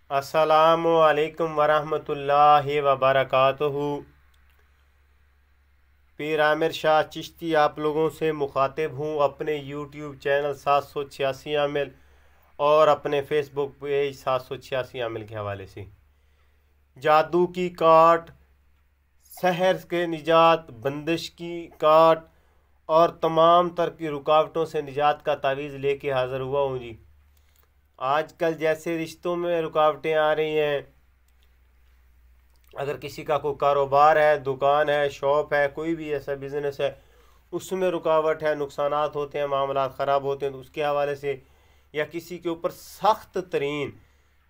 अस्सलामु अलैकुम वरहमतुल्लाहि वबरकातुहू। पीर आमिर शाह चिश्ती आप लोगों से मुखातिब हूँ अपने यूट्यूब चैनल 786 आमिल और अपने फेसबुक पेज 786 आमिल के हवाले से। जादू की काट, सहर के निजात, बंदिश की काट और तमाम तरह की रुकावटों से निजात का तावीज़ लेके हाज़िर हुआ हूँ जी। आजकल जैसे रिश्तों में रुकावटें आ रही हैं, अगर किसी का कोई कारोबार है, दुकान है, शॉप है, कोई भी ऐसा बिज़नेस है, उसमें रुकावट है, नुकसानात होते हैं, मामला ख़राब होते हैं, तो उसके हवाले से, या किसी के ऊपर सख्त तरीन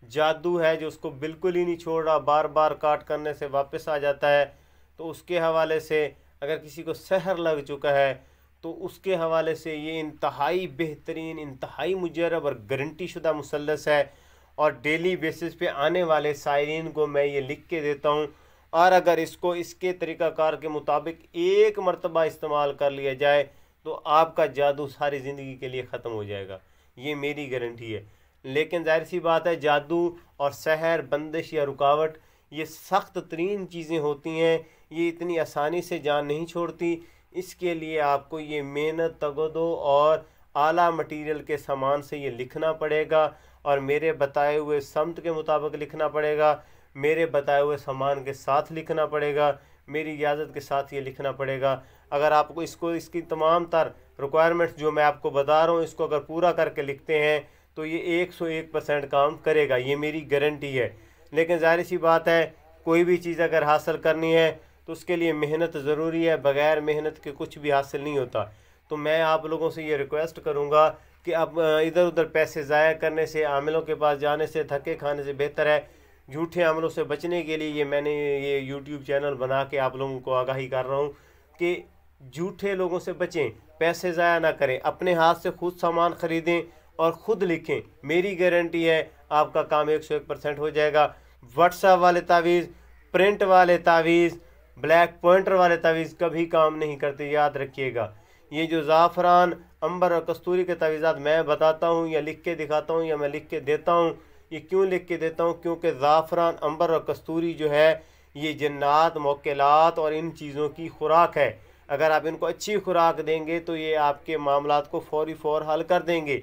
जादू है जो उसको बिल्कुल ही नहीं छोड़ रहा, बार बार काट करने से वापस आ जाता है, तो उसके हवाले से, अगर किसी को सहर लग चुका है तो उसके हवाले से ये इंतहाई बेहतरीन, इंतहाई मुजरब और गारंटी शुदा मुसल्लस है। और डेली बेसिस पे आने वाले साइरीन को मैं ये लिख के देता हूँ, और अगर इसको इसके तरीक़ाकार के मुताबिक एक मरतबा इस्तेमाल कर लिया जाए तो आपका जादू सारी ज़िंदगी के लिए ख़त्म हो जाएगा, ये मेरी गारंटी है। लेकिन जाहिर सी बात है, जादू और सहर, बंदिश या रुकावट ये सख्त तरीन चीज़ें होती हैं, ये इतनी आसानी से जान नहीं छोड़ती। इसके लिए आपको ये मेहनत, तगदो और आला मटीरियल के सामान से ये लिखना पड़ेगा, और मेरे बताए हुए समत के मुताबिक लिखना पड़ेगा, मेरे बताए हुए सामान के साथ लिखना पड़ेगा, मेरी इजाज़त के साथ ये लिखना पड़ेगा। अगर आपको इसकी तमाम तर रिक्वायरमेंट्स जो मैं आपको बता रहा हूँ, इसको अगर पूरा करके लिखते हैं तो ये 101% काम करेगा, ये मेरी गारंटी है। लेकिन ज़ाहिर सी बात है, कोई भी चीज़ अगर हासिल करनी है तो उसके लिए मेहनत ज़रूरी है, बग़ैर मेहनत के कुछ भी हासिल नहीं होता। तो मैं आप लोगों से ये रिक्वेस्ट करूँगा कि अब इधर उधर पैसे ज़ाया करने से, आमिलों के पास जाने से, धक्के खाने से बेहतर है झूठे अमलों से बचने के लिए मैंने ये यूट्यूब चैनल बना के आप लोगों को आगाही कर रहा हूँ कि झूठे लोगों से बचें, पैसे ज़ाया ना करें, अपने हाथ से खुद सामान ख़रीदें और ख़ुद लिखें। मेरी गारंटी है आपका काम 101% हो जाएगा। व्हाट्सएप वाले तावीज़, प्रिंट वाले तावीज़, ब्लैक पॉइंटर वाले तावीज़ कभी काम नहीं करते, याद रखिएगा। ये जो ज़ाफ़रान, अंबर और कस्तूरी के तावीज़ात मैं बताता हूँ या लिख के दिखाता हूँ या मैं लिख के देता हूँ, ये क्यों लिख के देता हूँ? क्योंकि ज़ाफ़रान, अंबर और कस्तूरी जो है ये जन्नात, मौक्किलात और इन चीज़ों की खुराक है। अगर आप इनको अच्छी खुराक देंगे तो ये आपके मामलात को फ़ौर हल कर देंगे।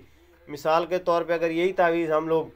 मिसाल के तौर पे अगर यही तावीज़ हम लोग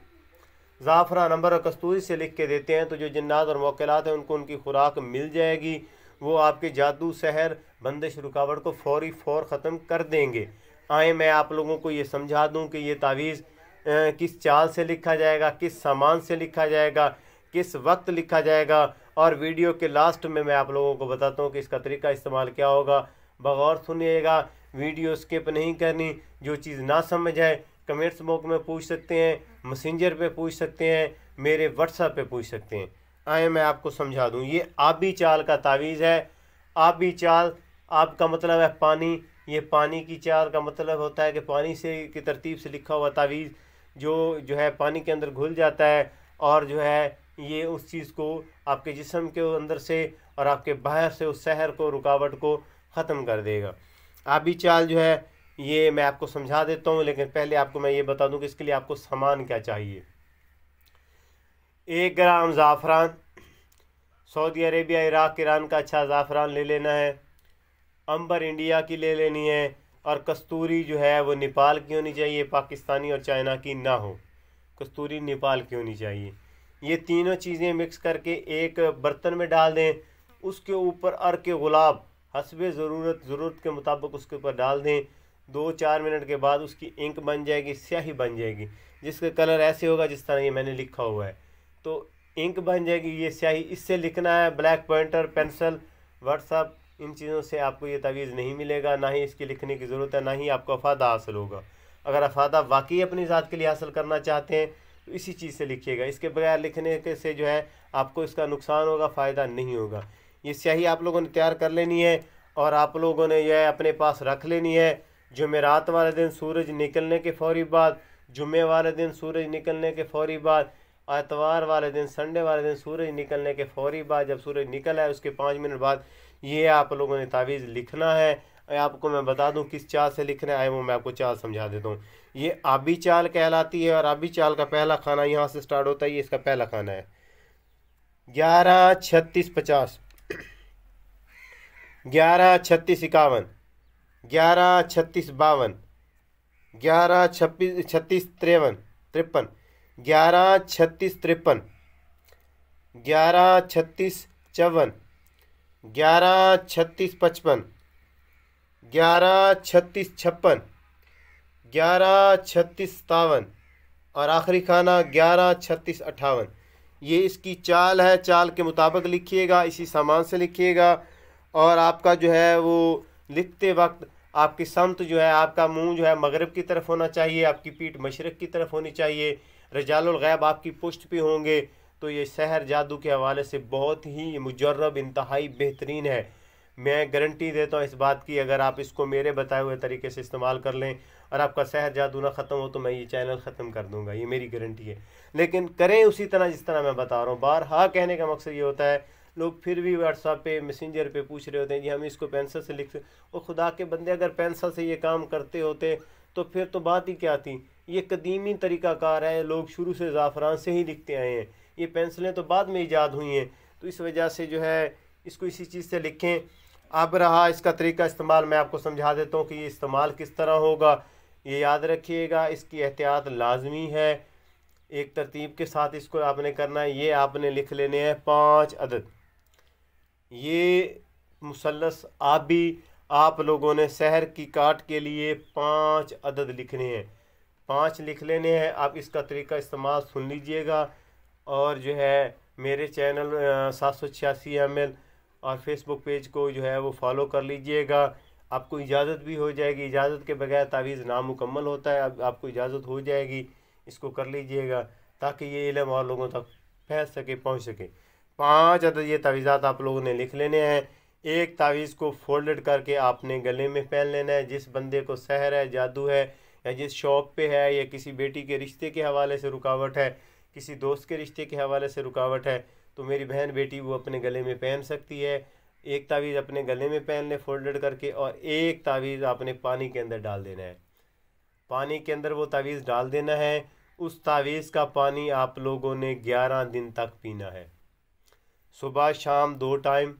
ज़ाफ़रान, अंबर और कस्तूरी से लिख के देते हैं तो जो जन्नात और मौक्किलात हैं उनको उनकी खुराक मिल जाएगी, वो आपके जादू, सहर, बंदिश, रुकावट को फ़ौर ख़त्म कर देंगे। आए मैं आप लोगों को ये समझा दूँ कि ये तावीज़ किस चाल से लिखा जाएगा, किस सामान से लिखा जाएगा, किस वक्त लिखा जाएगा, और वीडियो के लास्ट में मैं आप लोगों को बताता हूँ कि इसका तरीका इस्तेमाल क्या होगा। बगौर सुनिएगा, वीडियो स्किप नहीं करनी। जो चीज़ ना समझ आए कमेंट्स बॉक्स में पूछ सकते हैं, मैसेंजर पे पूछ सकते हैं, मेरे व्हाट्सएप पे पूछ सकते हैं। आए मैं आपको समझा दूँ, ये आबी चाल का तावीज़ है। आबी चाल, आब का मतलब है पानी, ये पानी की चाल का मतलब होता है कि पानी से की तरतीब से लिखा हुआ तावीज़ जो है पानी के अंदर घुल जाता है, और जो है ये उस चीज़ को आपके जिस्म के अंदर से और आपके बाहर से उस सहर को, रुकावट को ख़त्म कर देगा। आबी चाल जो है ये मैं आपको समझा देता हूँ, लेकिन पहले आपको मैं ये बता दूँ कि इसके लिए आपको सामान क्या चाहिए। 1 ग्राम ज़ाफ़रान, सऊदी अरेबिया, इराक़, ईरान का अच्छा ज़ाफ़रान ले लेना है। अंबर इंडिया की ले लेनी है, और कस्तूरी जो है वो नेपाल की होनी चाहिए, पाकिस्तानी और चाइना की ना हो। कस्तूरी नेपाल की होनी चाहिए। ये तीनों चीज़ें मिक्स करके एक बर्तन में डाल दें, उसके ऊपर अर्क गुलाब हस्बे ज़रूरत के मुताबिक उसके ऊपर डाल दें। 2-4 मिनट के बाद उसकी इंक बन जाएगी, स्याही बन जाएगी, जिसका कलर ऐसे होगा जिस तरह ये मैंने लिखा हुआ है। तो इंक बन जाएगी, ये स्याही, इससे लिखना है। ब्लैक पॉइंटर, पेंसिल, व्हाट्सएप, इन चीज़ों से आपको ये तावीज़ नहीं मिलेगा, ना ही इसकी लिखने की ज़रूरत है, ना ही आपको अफादा हासिल होगा। अगर अफादा वाकई अपनी ज़ात के लिए हासिल करना चाहते हैं तो इसी चीज़ से लिखिएगा। इसके बगैर लिखने के से जो है आपको इसका नुकसान होगा, फ़ायदा नहीं होगा। ये स्याही आप लोगों ने तैयार कर लेनी है, और आप लोगों ने यह अपने पास रख लेनी है। जुमेरात वाले दिन सूरज निकलने के फ़ौरी बाद, जुमे वाले दिन सूरज निकलने के फ़ौरी बाद, आतवार वाले दिन, संडे वाले दिन सूरज निकलने के फ़ौरी बाद, जब सूरज निकल आए उसके 5 मिनट बाद ये आप लोगों ने तावीज़ लिखना है। आपको मैं बता दूं किस चाल से लिखना है, वो मैं आपको चाल समझा देता हूँ। ये आबी चाल कहलाती है, और आबी चाल का पहला खाना यहाँ से स्टार्ट होता है। ये इसका पहला खाना है 11 36 50, 11 36 51, 11 36 52, 11 36 36 53 53, 11 36 53, 11 36 54, 11 36 55, 11 36 56, 11 36 57, और आखिरी खाना 11 36 58। ये इसकी चाल है। चाल के मुताबिक लिखिएगा, इसी सामान से लिखिएगा। और आपका जो है वो लिखते वक्त आपकी समत जो है, आपका मुंह जो है मगरिब की तरफ होना चाहिए, आपकी पीठ मशरक़ की तरफ होनी चाहिए, रजालुल गैब आपकी पुष्ट पे होंगे। तो ये सहर जादू के हवाले से बहुत ही मुजर्रब, इंतहाई बेहतरीन है। मैं गारंटी देता हूँ इस बात की, अगर आप इसको मेरे बताए हुए तरीके से इस्तेमाल कर लें और आपका सहर जादू ना ख़त्म हो, तो मैं ये चैनल ख़त्म कर दूंगा, ये मेरी गारंटी है। लेकिन करें उसी तरह जिस तरह मैं बता रहा हूँ। बारहा कहने का मकसद ये होता है, लोग फिर भी व्हाट्सएप पे, मैसेंजर पे पूछ रहे होते हैं जी हम इसको पेंसिल से लिख सकते। और खुदा के बंदे, अगर पेंसिल से ये काम करते होते तो फिर तो बात ही क्या थी। ये कदीमी तरीक़ाकार है, लोग शुरू से ज़ाफ़रान से ही लिखते आए हैं। ये पेंसिलें तो बाद में ईजाद हुई हैं, तो इस वजह से जो है इसको इसी चीज़ से लिखें। अब रहा इसका तरीका इस्तेमाल, मैं आपको समझा देता हूँ कि ये इस्तेमाल किस तरह होगा। ये याद रखिएगा, इसकी एहतियात लाजमी है। एक तरतीब के साथ इसको आपने करना है। ये आपने लिख लेने हैं 5 अदद। ये मुसल्लस आबी आप लोगों ने सहर की काट के लिए 5 अदद लिखने हैं, 5 लिख लेने हैं। आप इसका तरीका इस्तेमाल सुन लीजिएगा। और जो है मेरे चैनल 786 ML और फेसबुक पेज को जो है वो फॉलो कर लीजिएगा। आपको इजाज़त भी हो जाएगी, इजाज़त के बगैर तावीज़ नामुकम्मल होता है। अब आपको इजाज़त हो जाएगी, इसको कर लीजिएगा ताकि ये इल्म और लोगों तक फैल सके, पहुंच सके। 5 अदद ये तावीज़ात आप लोगों ने लिख लेने हैं। एक तावीज़ को फोल्डेड करके आपने गले में पहन लेना है। जिस बंदे को सहर है, जादू है, या जिस शॉप पे है, या किसी बेटी के रिश्ते के हवाले से रुकावट है, किसी दोस्त के रिश्ते के हवाले से रुकावट है, तो मेरी बहन बेटी वो अपने गले में पहन सकती है। एक तावीज़ अपने गले में पहन ले फोल्डेड करके, और एक तावीज़ आपने पानी के अंदर डाल देना है। पानी के अंदर वो तावीज़ डाल देना है। उस तावीज़ का पानी आप लोगों ने 11 दिन तक पीना है। सुबह शाम 2 टाइम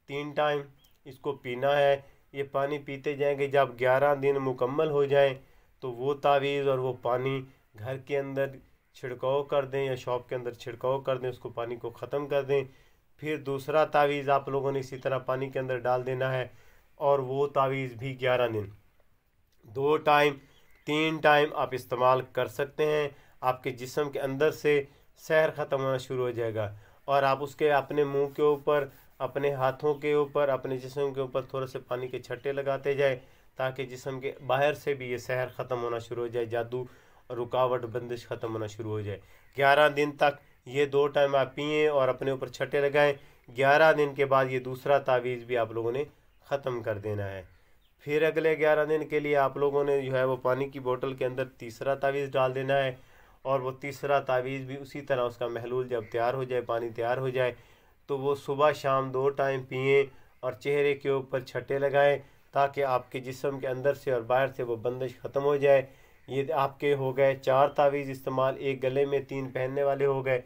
3 टाइम इसको पीना है। ये पानी पीते जाएंगे। जब 11 दिन मुकम्मल हो जाएं तो वो तावीज़ और वो पानी घर के अंदर छिड़काव कर दें, या शॉप के अंदर छिड़काव कर दें, उसको पानी को ख़त्म कर दें। फिर दूसरा तावीज़ आप लोगों ने इसी तरह पानी के अंदर डाल देना है, और वो तावीज़ भी 11 दिन 2 टाइम 3 टाइम आप इस्तेमाल कर सकते हैं। आपके जिस्म के अंदर से सहर ख़त्म होना शुरू हो जाएगा, और आप उसके अपने मुंह के ऊपर, अपने हाथों के ऊपर, अपने जिस्म के ऊपर थोड़े से पानी के छट्टे लगाते जाए, ताकि जिस्म के बाहर से भी ये सहर ख़त्म होना शुरू हो जाए, जादू रुकावट बंदिश ख़त्म होना शुरू हो जाए। 11 दिन तक ये 2 टाइम आप पिएँ और अपने ऊपर छट्टे लगाएं। 11 दिन के बाद ये दूसरा तावीज़ भी आप लोगों ने ख़त्म कर देना है। फिर अगले 11 दिन के लिए आप लोगों ने जो है वो पानी की बोतल के अंदर तीसरा तावीज़ डाल देना है, और वो तीसरा तावीज़ भी उसी तरह उसका महलूल जब तैयार हो जाए, पानी तैयार हो जाए, तो वो सुबह शाम 2 टाइम पिएँ और चेहरे के ऊपर छट्टे लगाएं, ताकि आपके जिस्म के अंदर से और बाहर से वो बंदिश ख़त्म हो जाए। ये आपके हो गए 4 तावीज़ इस्तेमाल। एक गले में 3 पहनने वाले हो गए,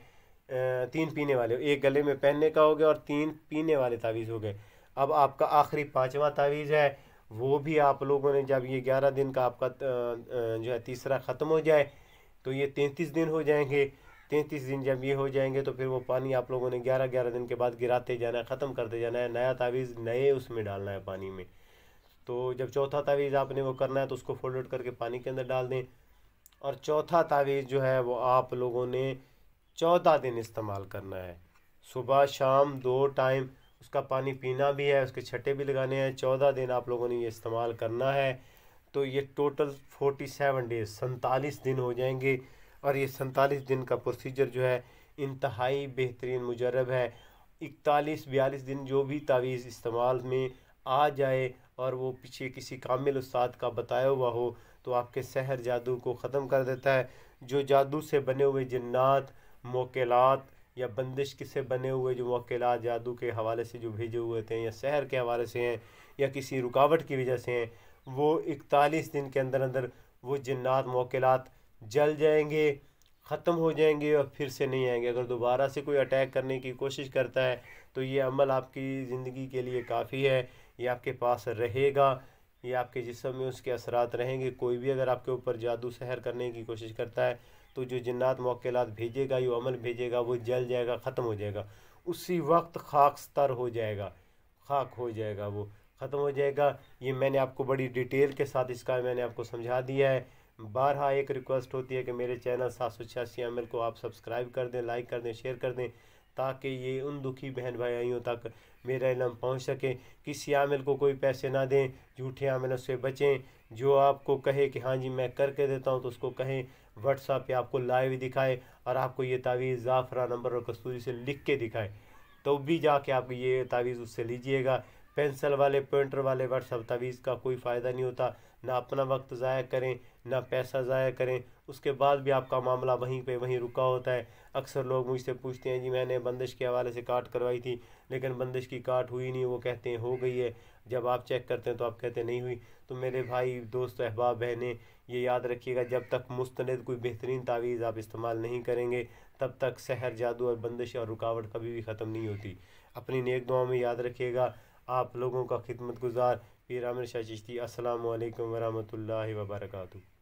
3 पीने वाले, एक गले में पहनने का हो गया, और 3 पीने वाले तावीज़ हो गए। अब आपका आखिरी 5वां तावीज़ है, वो भी आप लोगों ने जब ये 11 दिन का आपका जो है तीसरा ख़त्म हो जाए, तो ये 33 दिन हो जाएंगे। 33 दिन जब ये हो जाएंगे तो फिर वो पानी आप लोगों ने 11-11 दिन के बाद गिराते जाना है, ख़त्म करते जाना है। नया तावीज़ नए उसमें डालना है पानी में। तो जब चौथा तावीज़ आपने वो करना है तो उसको फोल्ड करके पानी के अंदर डाल दें। और चौथा तावीज़ जो है वो आप लोगों ने 14 दिन इस्तेमाल करना है। सुबह शाम 2 टाइम उसका पानी पीना भी है, उसके छट्टे भी लगाने हैं। 14 दिन आप लोगों ने ये इस्तेमाल करना है। तो ये टोटल 47 डेज़ 47 दिन हो जाएंगे। और ये 47 दिन का प्रोसीजर जो है इंतहाई बेहतरीन मुजरब है। 41-42 दिन जो भी तावीज़ इस्तेमाल में आ जाए और वो पीछे किसी कामिल उस्ताद का बताया हुआ हो, तो आपके सहर जादू को ख़त्म कर देता है। जो जादू से बने हुए जिन्नात, मोकेलात या बंदिश से बने हुए जो मोकेलात जादू के हवाले से जो भेजे हुए थे या सहर के हवाले से हैं, या किसी रुकावट की वजह से हैं, वो 41 दिन के अंदर अंदर वो जिन्नात मौकिलात जल जाएंगे, ख़त्म हो जाएंगे और फिर से नहीं आएंगे। अगर दोबारा से कोई अटैक करने की कोशिश करता है तो ये अमल आपकी ज़िंदगी के लिए काफ़ी है, ये आपके पास रहेगा, ये आपके जिस्म में उसके असरात रहेंगे। कोई भी अगर आपके ऊपर जादू सहर करने की कोशिश करता है तो जो जिन्नात मौकिलात भेजेगा, जो अमल भेजेगा, वो जल जाएगा, ख़त्म हो जाएगा, उसी वक्त खाकस्तर हो जाएगा, खाक हो जाएगा, वो ख़त्म हो जाएगा। ये मैंने आपको बड़ी डिटेल के साथ इसका मैंने आपको समझा दिया है। बारहा एक रिक्वेस्ट होती है कि मेरे चैनल 786 अमल को आप सब्सक्राइब कर दें, लाइक कर दें, शेयर कर दें, ताकि ये उन दुखी बहन भाइयों तक मेरा इल्म पहुंच सके। किसी आमिल को कोई पैसे ना दें, झूठे आमिलों से बचें। जो आपको कहे कि हाँ जी मैं करके देता हूँ तो उसको कहें व्हाट्सएप पे आपको लाइव दिखाए और आपको ये तावीज़ ज़ाफ़रा नंबर और कस्तूरी से लिख के दिखाए, तो भी जाके आप ये तावीज़ उससे लीजिएगा। पेंसिल वाले पॉइंटर वाले व्हाट्सएप तावीज़ का कोई फ़ायदा नहीं होता। ना अपना वक्त ज़ाया करें, ना पैसा ज़ाया करें, उसके बाद भी आपका मामला वहीं पे वहीं रुका होता है। अक्सर लोग मुझसे पूछते हैं जी मैंने बंदिश के हवाले से काट करवाई थी लेकिन बंदिश की काट हुई नहीं, वो कहते हैं हो गई है, जब आप चेक करते हैं तो आप कहते हैं नहीं हुई। तो मेरे भाई दोस्त अहबाब बहनें, ये याद रखिएगा, जब तक मुस्तनद कोई बेहतरीन तावीज़ आप इस्तेमाल नहीं करेंगे तब तक सहर, जादू और बंदिश और रुकावट कभी भी ख़त्म नहीं होती। अपनी नेक दुआओं में याद रखिएगा। आप लोगों का खिदमत गुजार पीर आमिर शाह चिश्ती। अस्सलामु अलैकुम वरहमतुल्लाहि वबरकातुहू।